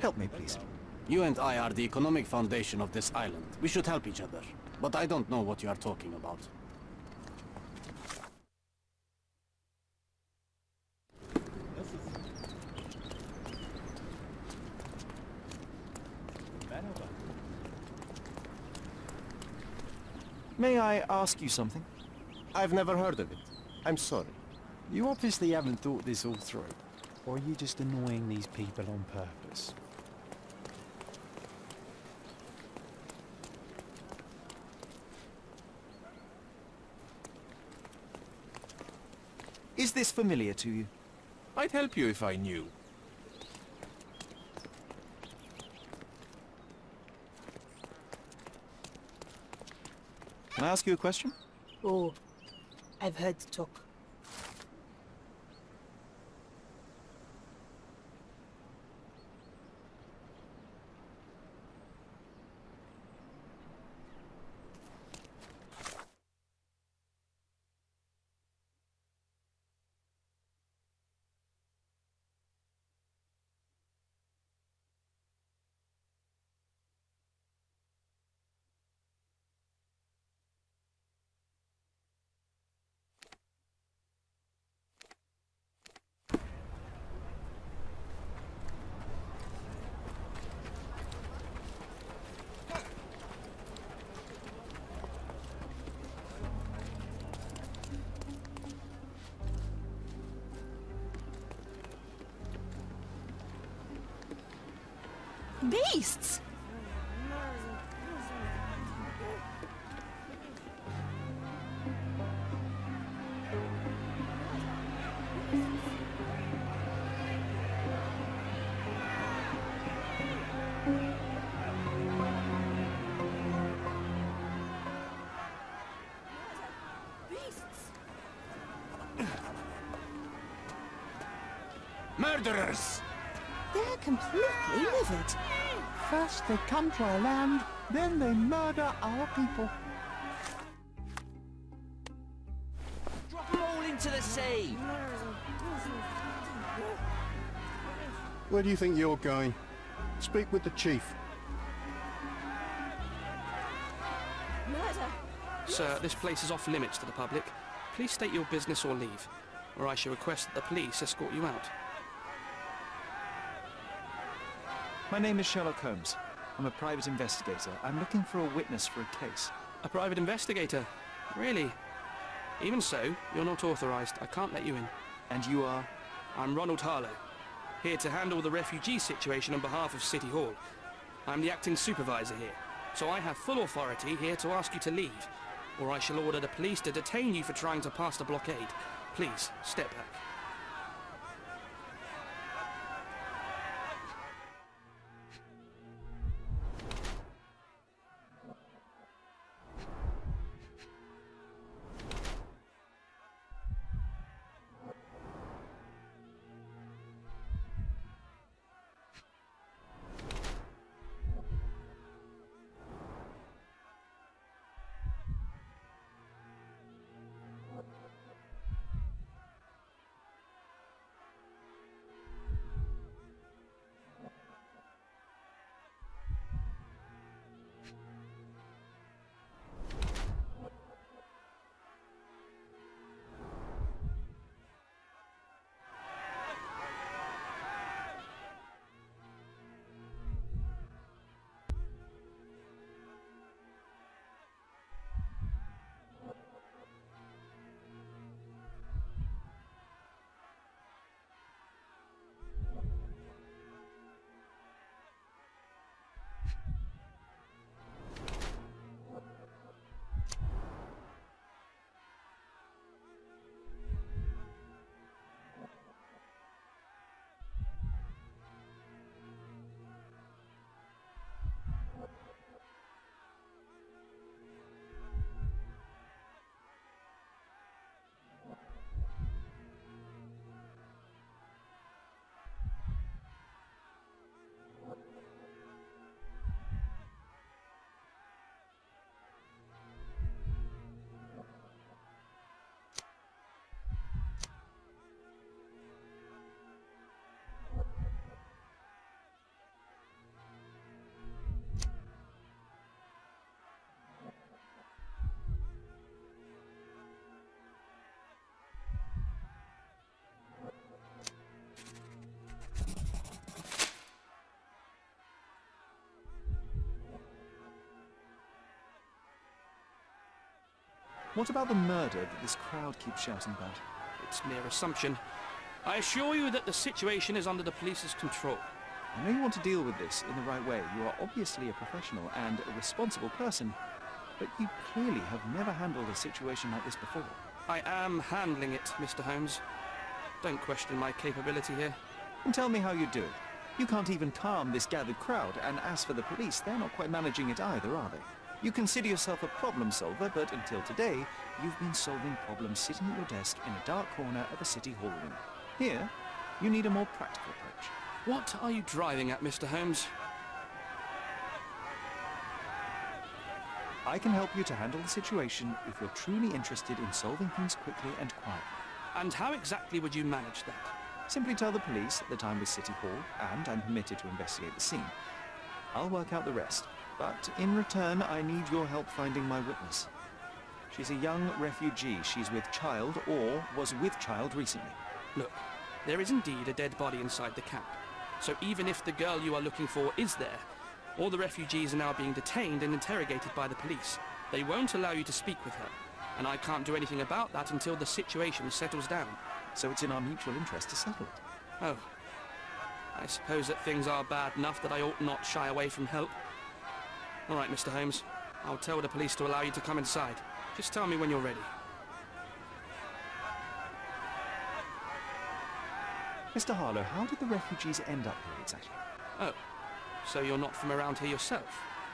Help me, please. You and I are the economic foundation of this island. We should help each other. But I don't know what you are talking about. May I ask you something? I've never heard of it. I'm sorry. You obviously haven't thought this all through. Or are you just annoying these people on purpose? Is this familiar to you? I'd help you if I knew. Can I ask you a question? Oh, I've heard talk. Beasts! Murderers! They're completely livid. First they come to our land, then they murder our people. Drop them all into the sea! Where do you think you're going? Speak with the chief. Sir, this place is off limits to the public. Please state your business or leave, or I shall request that the police escort you out. My name is Sherlock Holmes. I'm a private investigator. I'm looking for a witness for a case. A private investigator? Really? Even so, you're not authorized. I can't let you in. And you are? I'm Ronald Harlow, here to handle the refugee situation on behalf of City Hall. I'm the acting supervisor here, so I have full authority here to ask you to leave, or I shall order the police to detain you for trying to pass the blockade. Please, step back. What about the murder that this crowd keeps shouting about? It's mere assumption. I assure you that the situation is under the police's control. I know you want to deal with this in the right way. You are obviously a professional and a responsible person, but you clearly have never handled a situation like this before. I am handling it, Mr. Holmes. Don't question my capability here. And tell me how you do it. You can't even calm this gathered crowd, and as for the police, they're not quite managing it either, are they? You consider yourself a problem solver, but until today, you've been solving problems sitting at your desk in a dark corner of a city hall room. Here, you need a more practical approach. What are you driving at, Mr. Holmes? I can help you to handle the situation if you're truly interested in solving things quickly and quietly. And how exactly would you manage that? Simply tell the police that I'm with City Hall and I'm permitted to investigate the scene. I'll work out the rest, but in return I need your help finding my witness. She's a young refugee. She's with child or was with child recently. Look, there is indeed a dead body inside the camp. So even if the girl you are looking for is there, all the refugees are now being detained and interrogated by the police. They won't allow you to speak with her, and I can't do anything about that until the situation settles down. So it's in our mutual interest to settle it. Oh. I suppose that things are bad enough that I ought not shy away from help. All right, Mr. Holmes. I'll tell the police to allow you to come inside. Just tell me when you're ready. Mr. Harlow, how did the refugees end up here exactly? Oh. So you're not from around here yourself?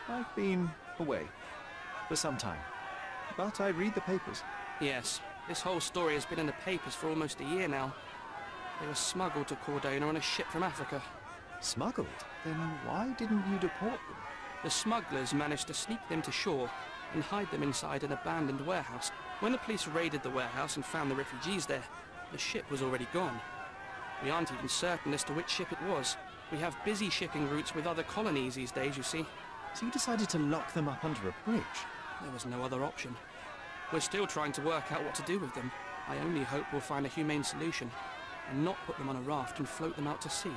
I've been away for some time, but I read the papers. Yes. This whole story has been in the papers for almost a year now. They were smuggled to Cordona on a ship from Africa. Smuggled? Then why didn't you deport them? The smugglers managed to sneak them to shore and hide them inside an abandoned warehouse. When the police raided the warehouse and found the refugees there, the ship was already gone. We aren't even certain as to which ship it was. We have busy shipping routes with other colonies these days, you see. So you decided to lock them up under a bridge? There was no other option. We're still trying to work out what to do with them. I only hope we'll find a humane solution and not put them on a raft and float them out to sea.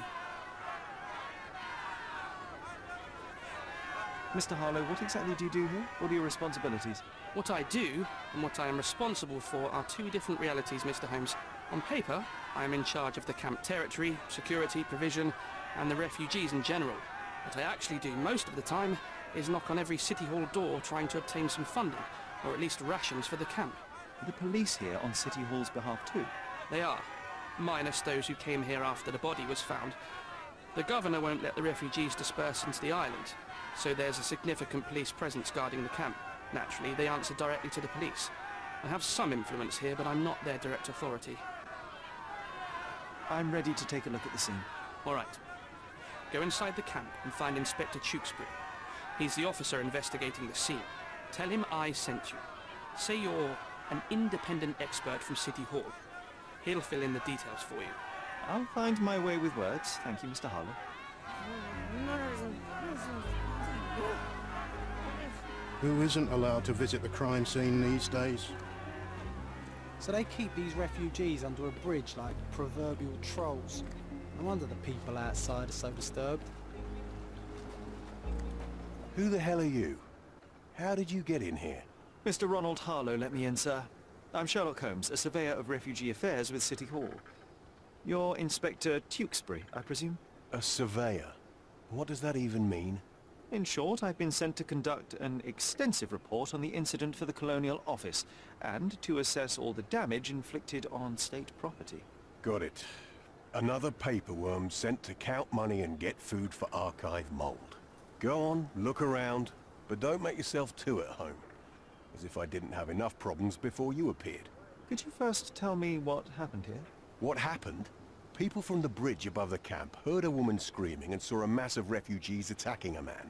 Mr. Harlow, what exactly do you do here? What are your responsibilities? What I do and what I am responsible for are two different realities, Mr. Holmes. On paper, I am in charge of the camp territory, security, provision, and the refugees in general. What I actually do most of the time is knock on every City Hall door trying to obtain some funding, or at least rations for the camp. Are the police here on City Hall's behalf too? They are, minus those who came here after the body was found. The governor won't let the refugees disperse into the island, so there's a significant police presence guarding the camp. Naturally, they answer directly to the police. I have some influence here, but I'm not their direct authority. I'm ready to take a look at the scene. All right. Go inside the camp and find Inspector Tewkesbury. He's the officer investigating the scene. Tell him I sent you. Say you're an independent expert from City Hall. He'll fill in the details for you. I'll find my way with words. Thank you, Mr. Harlow. Who isn't allowed to visit the crime scene these days? So they keep these refugees under a bridge like proverbial trolls. No wonder the people outside are so disturbed. Who the hell are you? How did you get in here? Mr. Ronald Harlow let me in, sir. I'm Sherlock Holmes, a surveyor of refugee affairs with City Hall. You're Inspector Tewkesbury, I presume? A surveyor? What does that even mean? In short, I've been sent to conduct an extensive report on the incident for the Colonial Office, and to assess all the damage inflicted on state property. Got it. Another paperworm sent to count money and get food for archive mold. Go on, look around, but don't make yourself too at home. As if I didn't have enough problems before you appeared. Could you first tell me what happened here? What happened? People from the bridge above the camp heard a woman screaming and saw a mass of refugees attacking a man.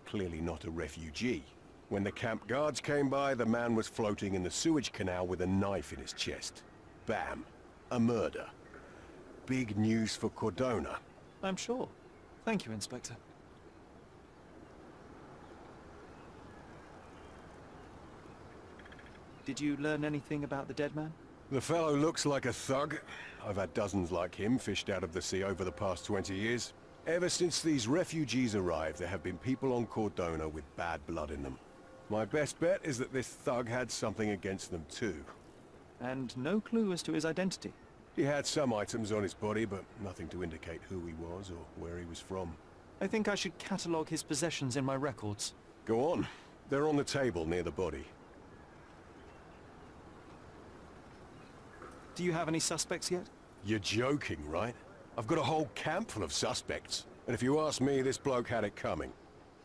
Clearly not a refugee. When the camp guards came by, the man was floating in the sewage canal with a knife in his chest. Bam. A murder. Big news for Cordona. I'm sure. Thank you, Inspector. Did you learn anything about the dead man? The fellow looks like a thug. I've had dozens like him fished out of the sea over the past 20 years. Ever since these refugees arrived, there have been people on Cordona with bad blood in them. My best bet is that this thug had something against them too. And no clue as to his identity. He had some items on his body, but nothing to indicate who he was or where he was from. I think I should catalogue his possessions in my records. Go on. They're on the table near the body. Do you have any suspects yet? You're joking, right? I've got a whole camp full of suspects. And if you ask me, this bloke had it coming.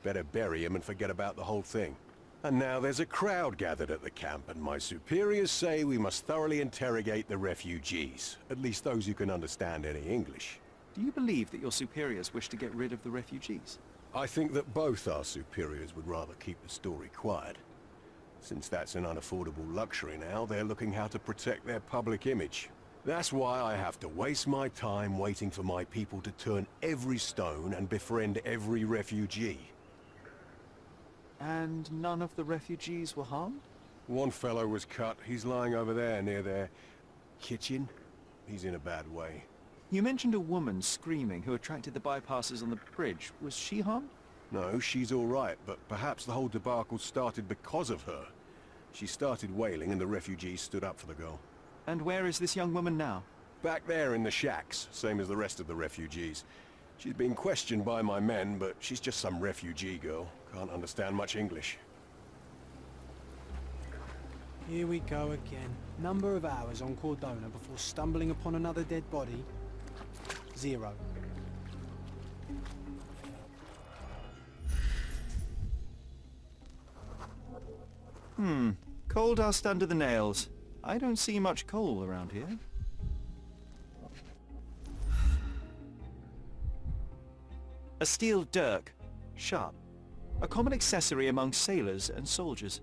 Better bury him and forget about the whole thing. And now there's a crowd gathered at the camp, and my superiors say we must thoroughly interrogate the refugees. At least those who can understand any English. Do you believe that your superiors wish to get rid of the refugees? I think that both our superiors would rather keep the story quiet. Since that's an unaffordable luxury now, they're looking how to protect their public image. That's why I have to waste my time waiting for my people to turn every stone and befriend every refugee. And none of the refugees were harmed? One fellow was cut. He's lying over there near their kitchen. He's in a bad way. You mentioned a woman screaming who attracted the bypassers on the bridge. Was she harmed? No, she's all right, but perhaps the whole debacle started because of her. She started wailing and the refugees stood up for the girl. And where is this young woman now? Back there in the shacks, same as the rest of the refugees. She's been questioned by my men, but she's just some refugee girl. Can't understand much English. Here we go again. Number of hours on Cordona before stumbling upon another dead body? 0. Coal dust under the nails. I don't see much coal around here. A steel dirk. Sharp. A common accessory among sailors and soldiers.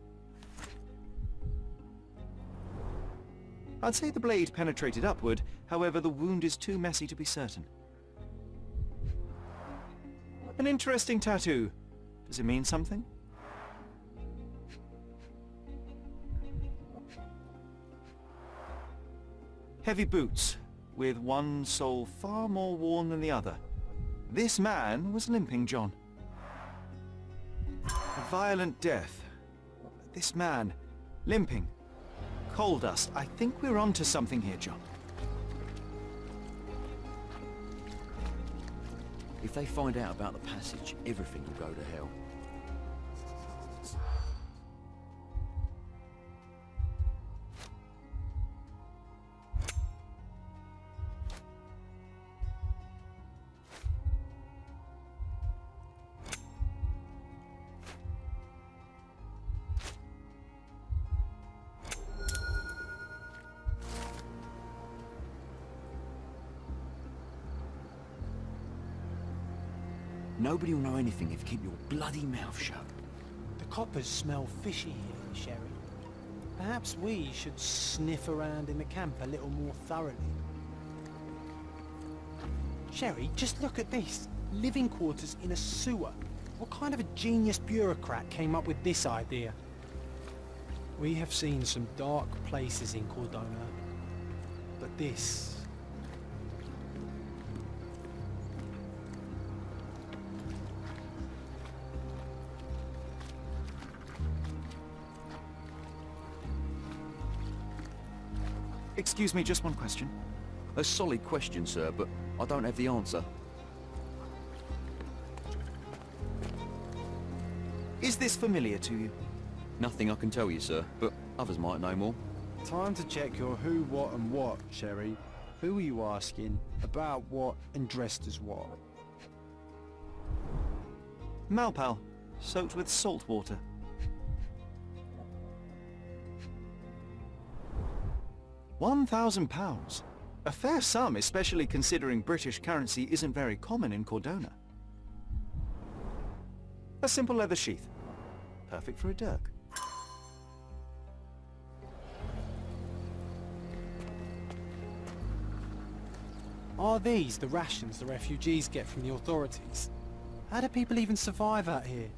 I'd say the blade penetrated upward, however the wound is too messy to be certain. An interesting tattoo. Does it mean something? Heavy boots, with one sole far more worn than the other. This man was limping, John. A violent death. This man, limping. Coal dust. I think we're onto something here, John. If they find out about the passage, everything will go to hell. Nobody will know anything if you keep your bloody mouth shut. The coppers smell fishy here, Sherry. Perhaps we should sniff around in the camp a little more thoroughly. Sherry, just look at this. Living quarters in a sewer. What kind of a genius bureaucrat came up with this idea? We have seen some dark places in Cordona, but this... Excuse me, just one question. A solid question, sir, but I don't have the answer. Is this familiar to you? Nothing I can tell you, sir, but others might know more. Time to check your who, what and what, Sherry. Who are you asking? About what and dressed as what? Malpal, soaked with salt water. £1,000. A fair sum, especially considering British currency isn't very common in Cordona. A simple leather sheath. Perfect for a dirk. Are these the rations the refugees get from the authorities? How do people even survive out here?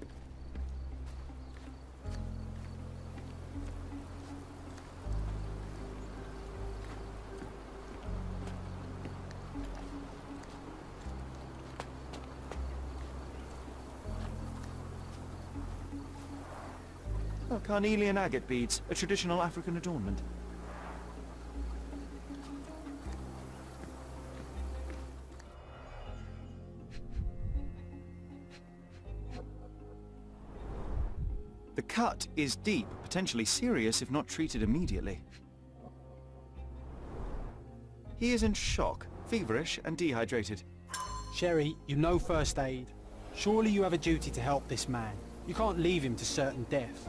Oh, carnelian agate beads, a traditional African adornment. The cut is deep, potentially serious if not treated immediately. He is in shock, feverish and dehydrated. Sherry, you know first aid. Surely you have a duty to help this man. You can't leave him to certain death.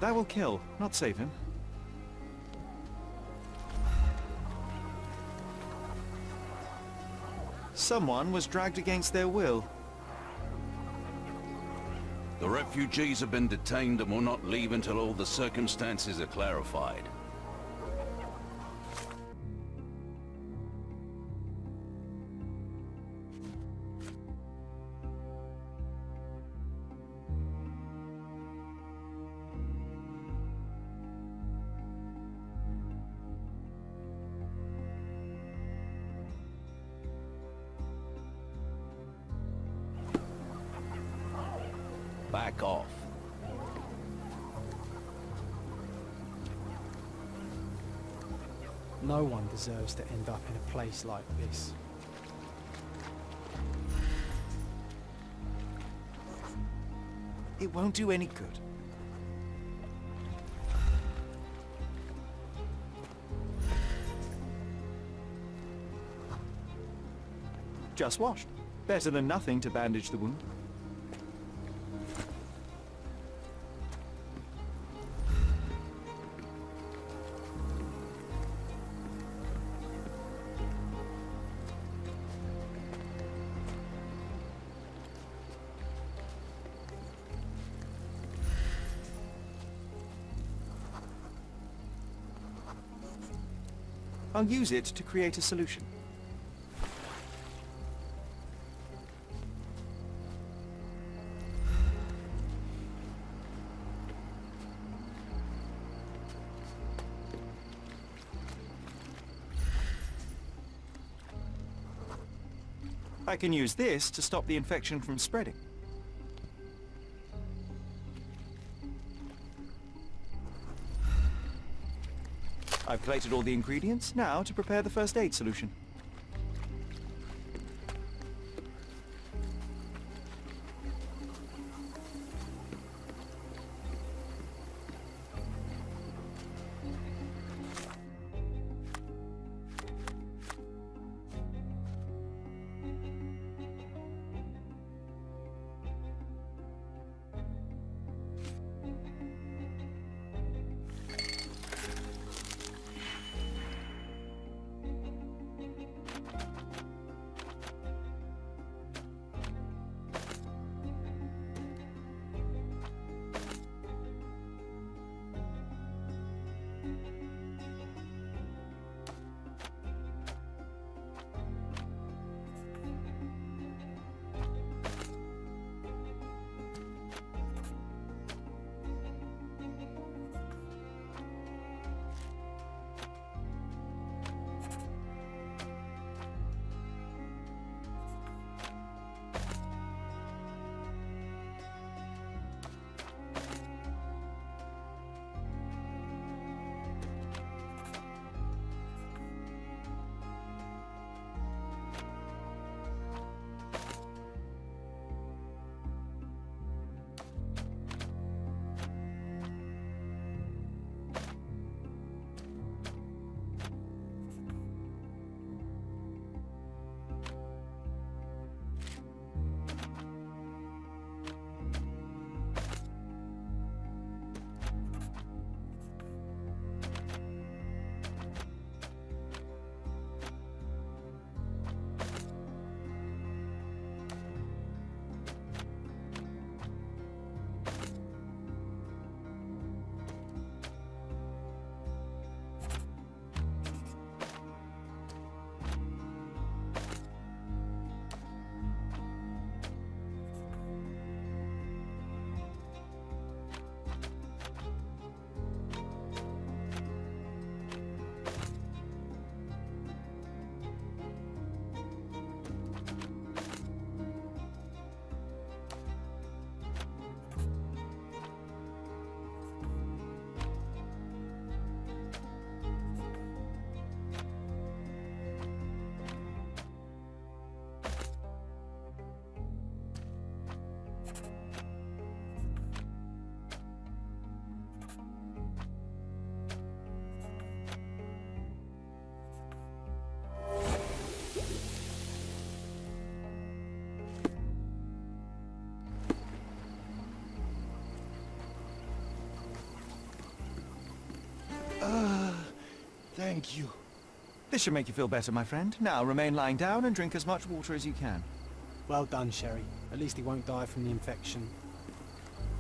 That will kill, not save him. Someone was dragged against their will. The refugees have been detained and will not leave until all the circumstances are clarified. Back off. No one deserves to end up in a place like this. It won't do any good. Just washed. Better than nothing to bandage the wound. I'll use it to create a solution. I can use this to stop the infection from spreading. I've collated all the ingredients, now to prepare the first aid solution. Thank you. This should make you feel better, my friend. Now remain lying down and drink as much water as you can. Well done, Sherry. At least he won't die from the infection.